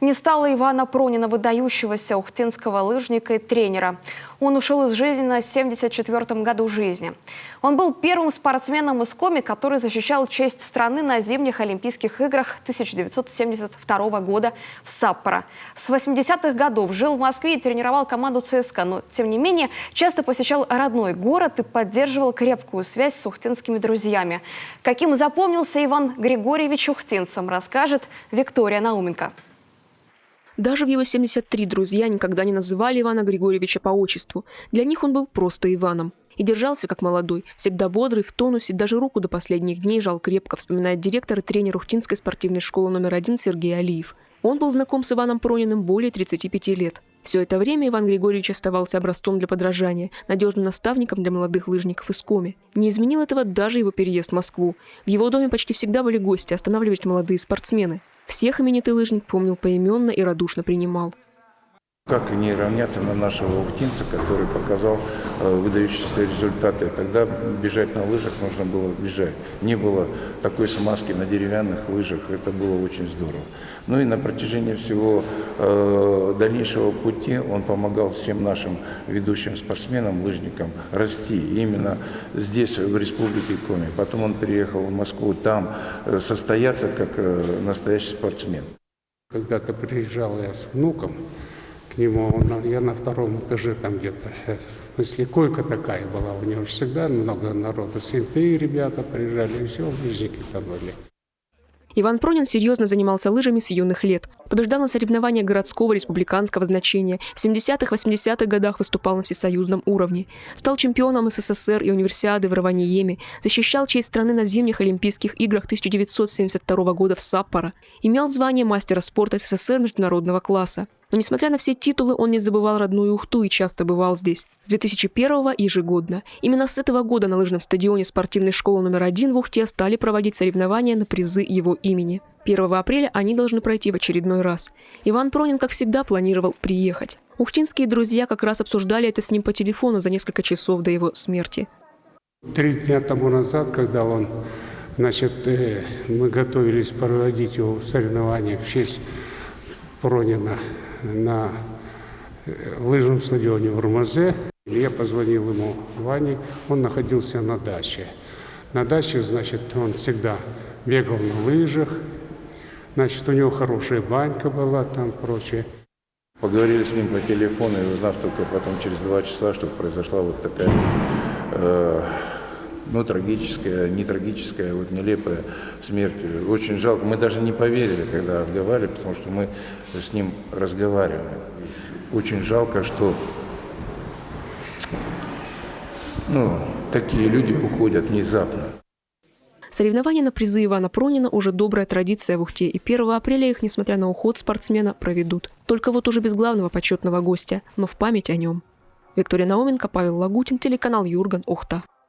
Не стало Ивана Пронина, выдающегося ухтинского лыжника и тренера. Он ушел из жизни на 74-м году жизни. Он был первым спортсменом из Коми, который защищал честь страны на зимних Олимпийских играх 1972 года в Саппоро. С 80-х годов жил в Москве и тренировал команду ЦСКА, но, тем не менее, часто посещал родной город и поддерживал крепкую связь с ухтинскими друзьями. Каким запомнился Иван Григорьевич ухтинцам, расскажет Виктория Науменко. Даже в его 73 друзья никогда не называли Ивана Григорьевича по отчеству. Для них он был просто Иваном. И держался как молодой, всегда бодрый, в тонусе, даже руку до последних дней жал крепко, вспоминает директор и тренер Ухтинской спортивной школы номер 1 Сергей Алиев. Он был знаком с Иваном Прониным более 35 лет. Все это время Иван Григорьевич оставался образцом для подражания, надежным наставником для молодых лыжников из Коми. Не изменил этого даже его переезд в Москву. В его доме почти всегда были гости, останавливались молодые спортсмены. Всех именитый лыжник помнил поименно и радушно принимал. Как не равняться на нашего ухтинца, который показал выдающиеся результаты. Тогда бежать на лыжах нужно было бежать. Не было такой смазки на деревянных лыжах. Это было очень здорово. Ну и на протяжении всего дальнейшего пути он помогал всем нашим ведущим спортсменам, лыжникам расти. Именно здесь, в Республике Коми. Потом он переехал в Москву, там состояться как настоящий спортсмен. Когда-то приезжал я с внуком к нему, я на втором этаже там где-то, в смысле, койка такая была, у него всегда много народу, сынты ребята приезжали, и все, лыжники там были. Иван Пронин серьезно занимался лыжами с юных лет. Побеждал на соревнованиях городского, республиканского значения. В 70-80-х годах выступал на всесоюзном уровне. Стал чемпионом СССР и универсиады в Раваньеме. Защищал честь страны на зимних Олимпийских играх 1972 года в Саппоро. Имел звание мастера спорта СССР международного класса. Но, несмотря на все титулы, он не забывал родную Ухту и часто бывал здесь. С 2001-го ежегодно. Именно с этого года на лыжном стадионе спортивной школы номер 1 в Ухте стали проводить соревнования на призы его имени. 1 апреля они должны пройти в очередной раз. Иван Пронин, как всегда, планировал приехать. Ухтинские друзья как раз обсуждали это с ним по телефону за несколько часов до его смерти. 3 дня тому назад, когда он, мы готовились проводить его соревнования в честь Пронина на лыжном стадионе в Урмазе. Я позвонил ему, Ване, он находился на даче. На даче, он всегда бегал на лыжах, у него хорошая банька была, там прочее. Поговорили с ним по телефону, и узнав только потом через 2 часа, что произошла вот такая, трагическая, не трагическая, нелепая смерть. Очень жалко. Мы даже не поверили, когда разговаривали, потому что мы с ним разговаривали. Очень жалко, что такие люди уходят внезапно. Соревнования на призы Ивана Пронина уже добрая традиция в Ухте, и 1 апреля их, несмотря на уход спортсмена, проведут. Только вот уже без главного почетного гостя, но в память о нем. Виктория Науменко, Павел Лагутин, телеканал Юрган, Ухта.